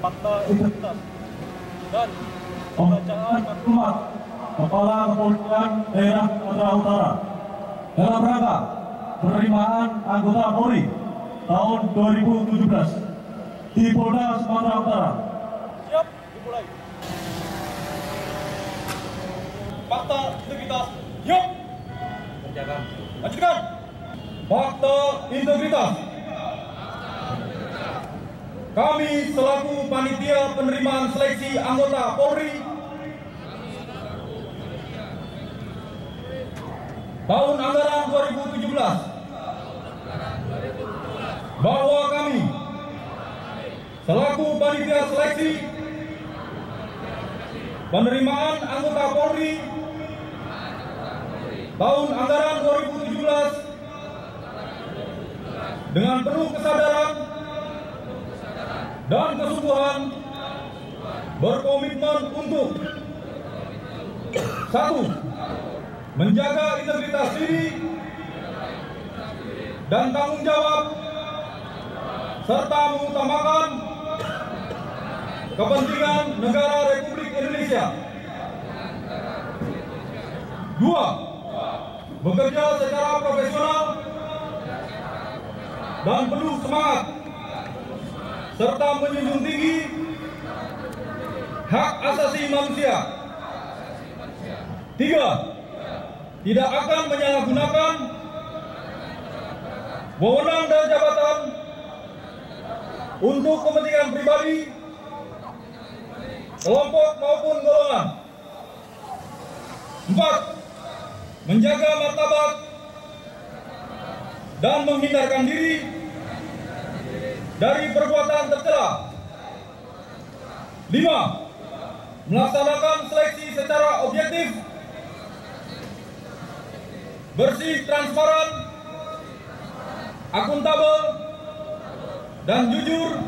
fakta integritas dan pembacaan maklumat Kepala Kepolisian Daerah Sumatera Utara dalam rangka penerimaan anggota Polri tahun 2017 di Polda Sumatera Utara. Siap, dimulai. Fakta integritas, yuk. Lanjutkan. Fakta integritas. Kami selaku panitia penerimaan seleksi anggota Polri tahun anggaran 2017 bahwa kami selaku panitia seleksi penerimaan anggota Polri tahun anggaran 2017 dengan penuh kesadaran dan kesungguhan berkomitmen untuk 1. Menjaga integritas diri dan tanggung jawab serta mengutamakan kepentingan negara Republik Indonesia. 2. Bekerja secara profesional dan penuh semangat serta menjunjung tinggi hak asasi manusia. 3. Tidak akan menyalahgunakan wewenang dan jabatan untuk kepentingan pribadi, kelompok maupun golongan. 4. Menjaga martabat dan menghindarkan diri dari perbuatan tercela. 5. Melaksanakan seleksi secara objektif, bersih, transparan, akuntabel, dan jujur,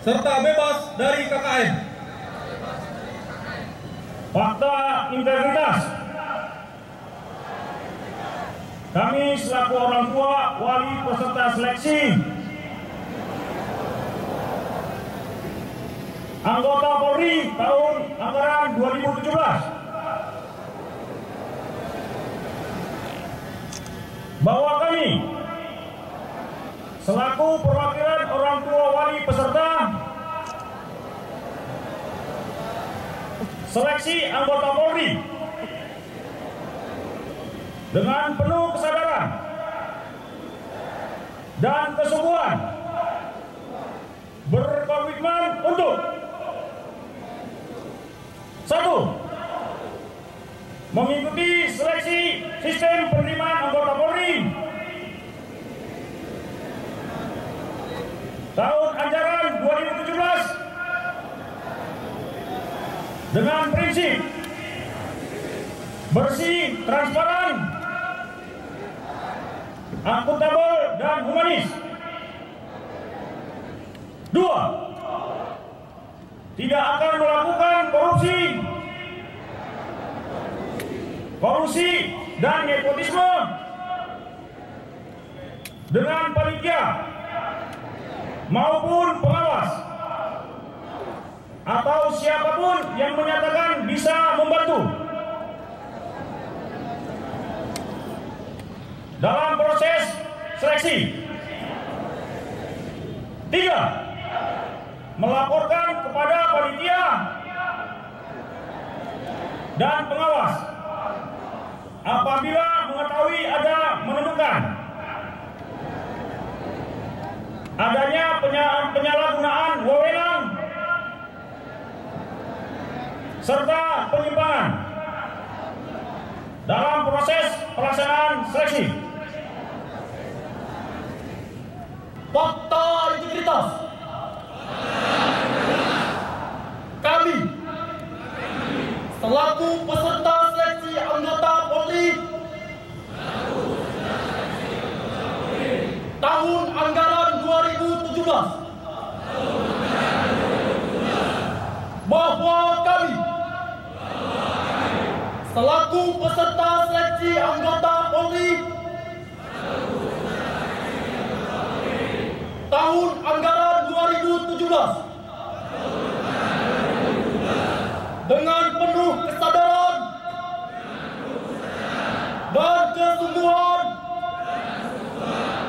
serta bebas dari KKN. Fakta integritas. Kami selaku orang tua wali peserta seleksi anggota Polri tahun anggaran 2017 bahwa kami selaku perwakilan orang tua wali peserta seleksi anggota Polri dengan penuh kesadaran dan kesungguhan berkomitmen untuk 1. Mengikuti seleksi sistem penerimaan anggota Polri tahun ajaran 2017 dengan prinsip bersih, transparan, akuntabel, dan humanis. 2. Tidak akan melakukan korupsi dan nepotisme dengan panitia maupun pengawas atau siapapun yang menyatakan bisa membantu dalam proses seleksi. 3. Melaporkan kepada panitia dan pengawas apabila mengetahui menemukan adanya penyalahgunaan wewenang serta penyimpangan dalam proses pelaksanaan seleksi. Fakta integritas. Kami selaku peserta seleksi anggota Polri tahun anggaran 2017 bahwa kami selaku peserta seleksi anggota Polri tahun anggaran 2017 dengan penuh kesadaran dan kesungguhan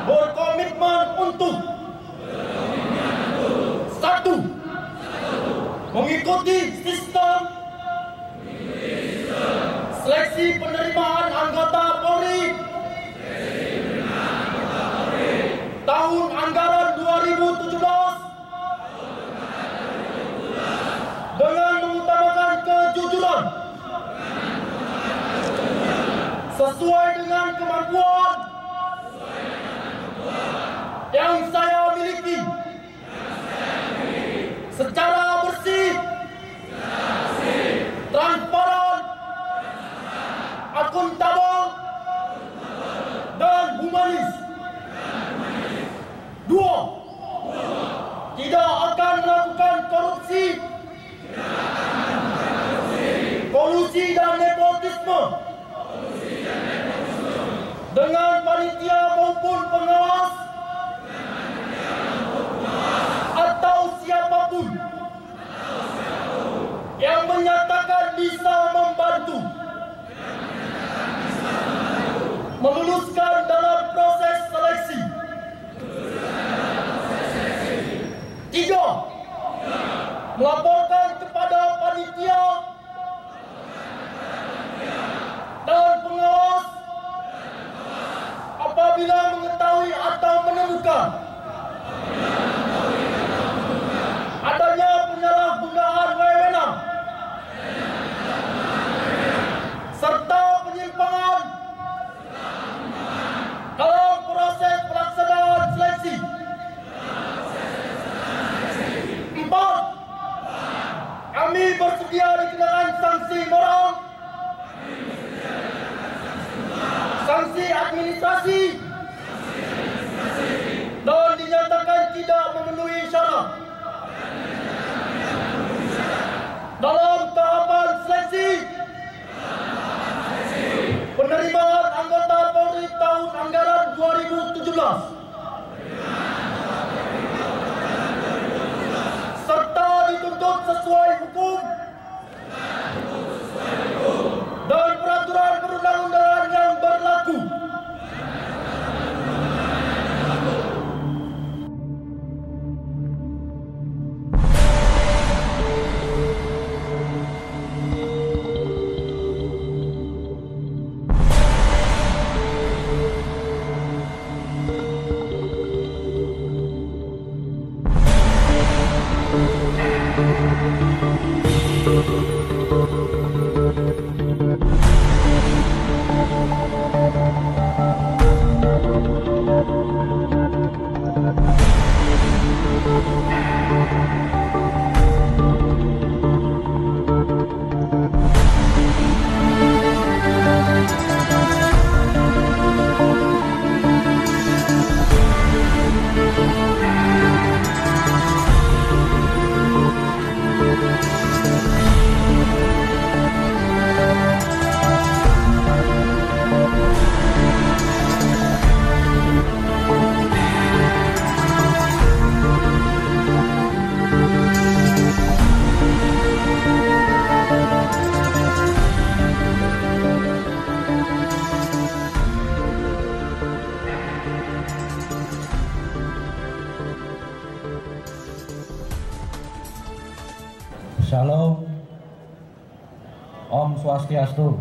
berkomitmen untuk satu, mengikuti sistem seleksi penerimaan anggota Polri tahun anggaran 2017 dengan mengutamakan kejujuran sesuai dengan kemampuan yang saya miliki secara bersih, transparan, akuntabel, dan humanis. Dua, tidak akan melakukan korupsi, kolusi dan nepotisme dengan panitia maupun pengawas atau siapapun yang menyatakan bisa membantu meluluskan dalam proses seleksi. Tiga, melaporkan kepada panitia dan pengawas apabila mengetahui atau menemukan adanya penyalahgunaan wewenang serta penyimpangan dalam proses pelaksanaan seleksi. Empat, kami bersedia dikenakan sanksi moral, sanksi administrasi, dan dinyatakan tidak memenuhi syarat dalam tahapan seleksi penerimaan anggota Polri tahun anggaran 2017 serta dituntut sesuai hukum dan peraturan perundang-undangan yang berlaku. Shalom, Om Swastiastu,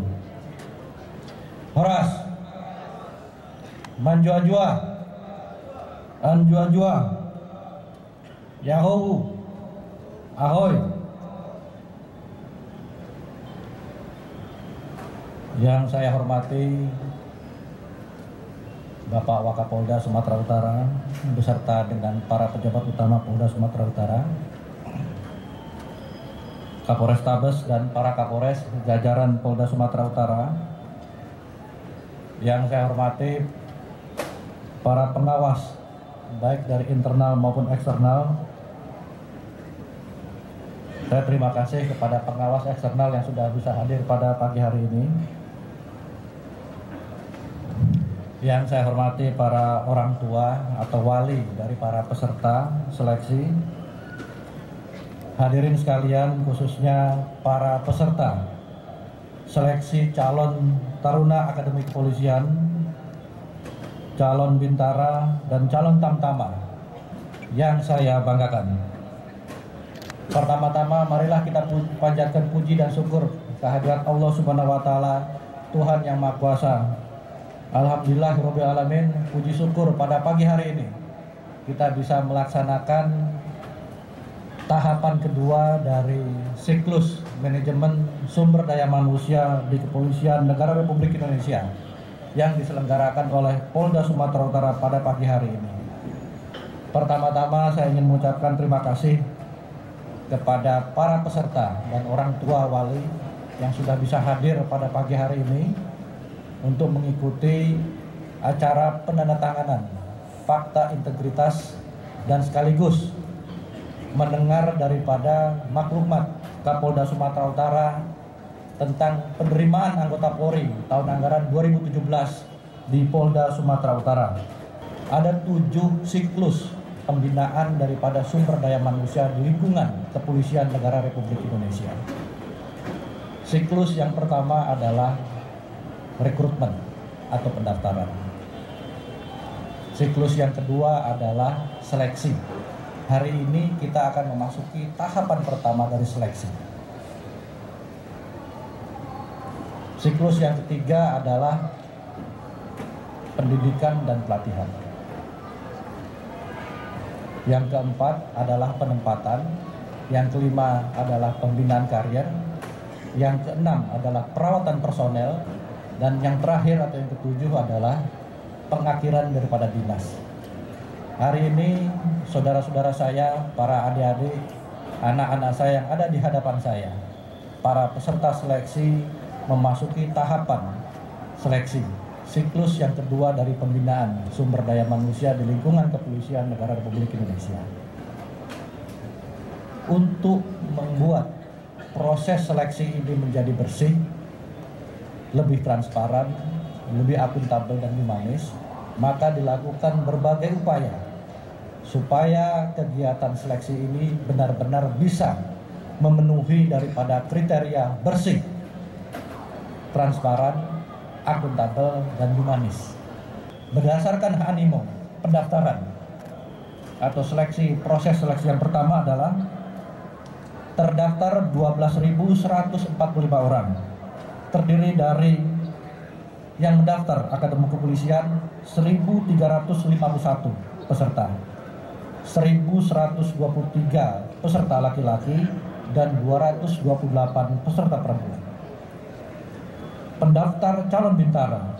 Horas, Manjua-jua, Anjua-jua, Yahoo, Ahoy. Yang saya hormati Bapak Wakapolda Sumatera Utara beserta dengan para pejabat utama Polda Sumatera Utara, Kapolres Tabes dan para Kapolres jajaran Polda Sumatera Utara. Yang saya hormati para pengawas baik dari internal maupun eksternal. Saya terima kasih kepada pengawas eksternal yang sudah bisa hadir pada pagi hari ini. Yang saya hormati para orang tua atau wali dari para peserta seleksi. hadirin sekalian, khususnya para peserta seleksi calon taruna Akademi Kepolisian, calon bintara, dan calon tamtama yang saya banggakan. Pertama-tama marilah kita panjatkan puji dan syukur kehadirat Allah Subhanahu wa taala, Tuhan yang Maha Kuasa. Alhamdulillahirabbil alamin, puji syukur pada pagi hari ini kita bisa melaksanakan tahapan kedua dari siklus manajemen sumber daya manusia di Kepolisian Negara Republik Indonesia yang diselenggarakan oleh Polda Sumatera Utara pada pagi hari ini. Pertama-tama saya ingin mengucapkan terima kasih kepada para peserta dan orang tua wali yang sudah bisa hadir pada pagi hari ini untuk mengikuti acara penandatanganan fakta integritas dan sekaligus mendengar daripada maklumat Kapolda Sumatera Utara tentang penerimaan anggota Polri tahun anggaran 2017 di Polda Sumatera Utara. Ada 7 siklus pembinaan daripada sumber daya manusia di lingkungan Kepolisian Negara Republik Indonesia. Siklus yang pertama adalah rekrutmen atau pendaftaran. Siklus yang kedua adalah seleksi. Hari ini kita akan memasuki tahapan pertama dari seleksi. Siklus yang ketiga adalah pendidikan dan pelatihan. Yang keempat adalah penempatan. Yang kelima adalah pembinaan karier. Yang keenam adalah perawatan personel. Dan yang terakhir atau yang ketujuh adalah pengakhiran daripada dinas. Hari ini saudara-saudara saya, para adik-adik, anak-anak saya yang ada di hadapan saya, para peserta seleksi memasuki tahapan seleksi siklus yang kedua dari pembinaan sumber daya manusia di lingkungan Kepolisian Negara Republik Indonesia. Untuk membuat proses seleksi ini menjadi bersih, lebih transparan, lebih akuntabel dan humanis, maka dilakukan berbagai upaya supaya kegiatan seleksi ini benar-benar bisa memenuhi daripada kriteria bersih, transparan, akuntabel, dan humanis. Berdasarkan animo pendaftaran atau seleksi, proses seleksi yang pertama adalah terdaftar 12.145 orang, terdiri dari yang mendaftar Akademi Kepolisian 1.351 peserta, 1.123 peserta laki-laki, dan 228 peserta perempuan. Pendaftar calon bintara,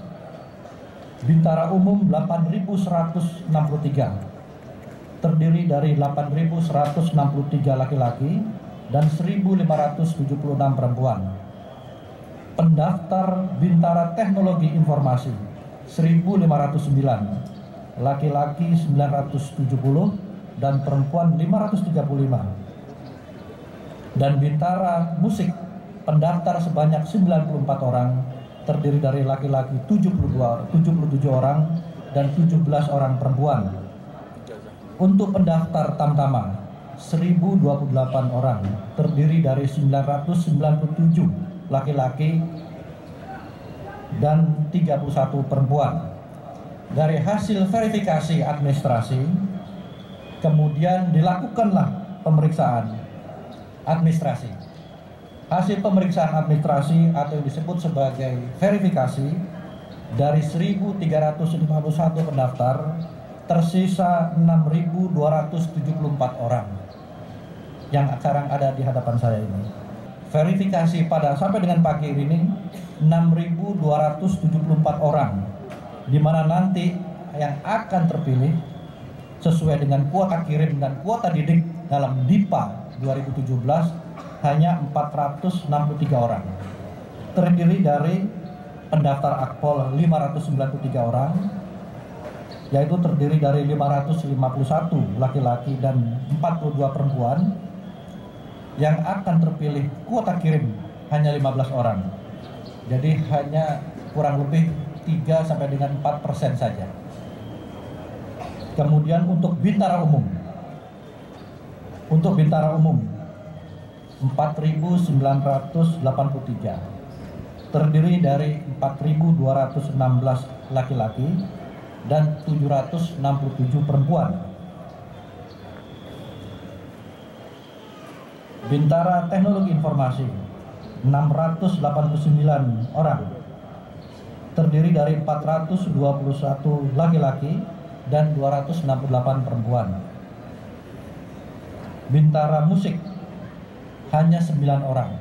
bintara umum 8.163, terdiri dari 8.163 laki-laki dan 1.576 perempuan. Pendaftar bintara teknologi informasi 1.509, laki-laki 970 dan perempuan 535. Dan bintara musik pendaftar sebanyak 94 orang, terdiri dari laki-laki 77 orang dan 17 orang perempuan. Untuk pendaftar tamtama 1.028 orang, terdiri dari 997 laki-laki dan 31 perempuan. Dari hasil verifikasi administrasi, kemudian dilakukanlah pemeriksaan administrasi. Hasil pemeriksaan administrasi atau yang disebut sebagai verifikasi, dari 1.351 pendaftar tersisa 6.274 orang yang sekarang ada di hadapan saya ini. Verifikasi pada sampai dengan pagi ini 6.274 orang, di mana nanti yang akan terpilih sesuai dengan kuota kirim dan kuota didik dalam DIPA 2017 hanya 463 orang, terdiri dari pendaftar Akpol 593 orang, yaitu terdiri dari 551 laki-laki dan 42 perempuan. Yang akan terpilih kuota kirim hanya 15 orang. Jadi hanya kurang lebih 3 sampai dengan 4% saja. Kemudian untuk bintara umum 4.983, terdiri dari 4.216 laki-laki dan 767 perempuan. Bintara Teknologi Informasi 689 orang, terdiri dari 421 laki-laki dan 268 perempuan. Bintara Musik hanya 9 orang,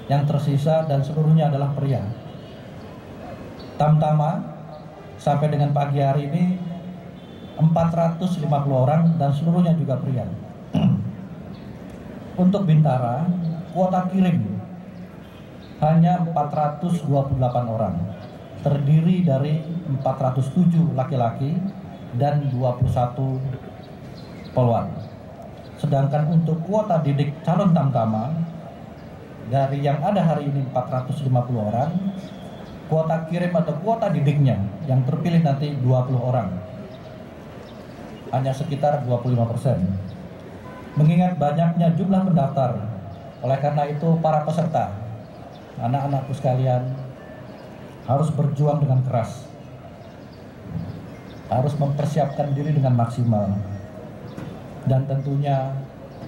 yang tersisa dan seluruhnya adalah pria. Tamtama sampai dengan pagi hari ini 450 orang dan seluruhnya juga pria. Untuk Bintara, kuota kirim hanya 428 orang, terdiri dari 407 laki-laki dan 21 poluan. Sedangkan untuk kuota didik calon tamtama, dari yang ada hari ini 450 orang, kuota kirim atau kuota didiknya yang terpilih nanti 20 orang, hanya sekitar 25%. Mengingat banyaknya jumlah pendaftar, oleh karena itu para peserta, anak-anakku sekalian, harus berjuang dengan keras, harus mempersiapkan diri dengan maksimal, dan tentunya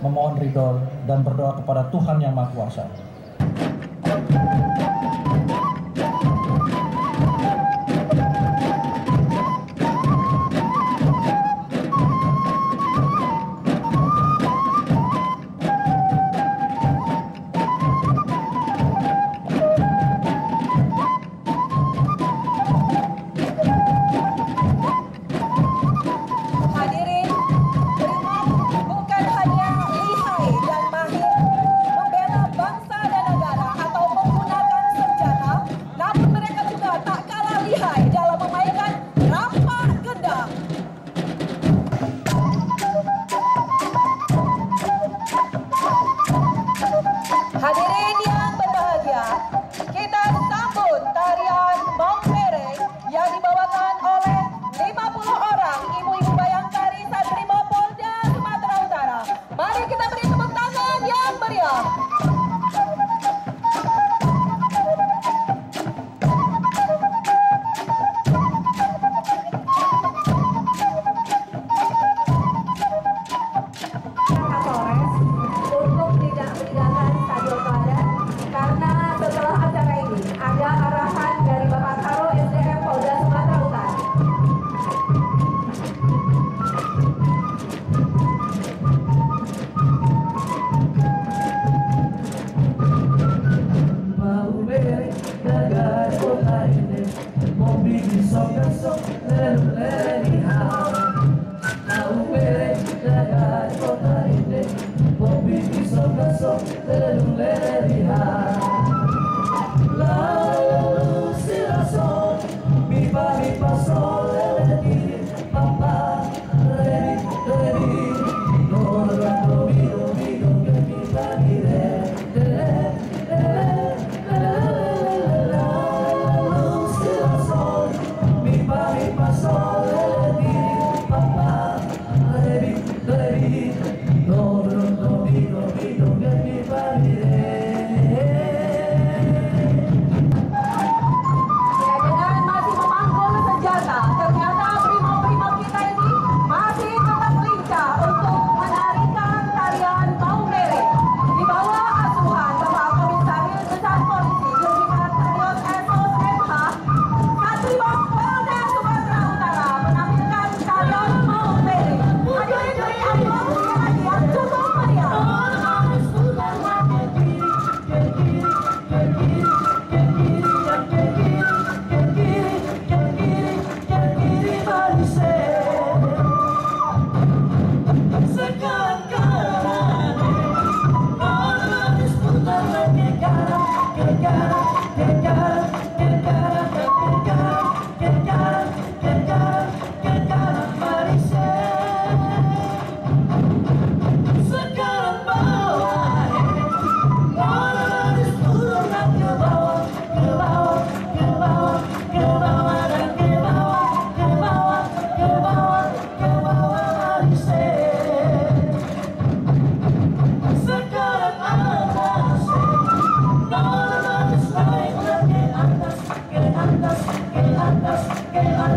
memohon ridho dan berdoa kepada Tuhan Yang Maha Kuasa. Hadirin yang berbahagia, kita sambut tarian Maung Mereng yang dibawakan oleh 50 orang ibu-ibu bayangkari Satrimo Polda Sumatera Utara. Mari kita beri tepuk tangan yang meriah.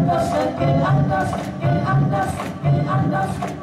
atas, ke atas, ke atas, ke atas.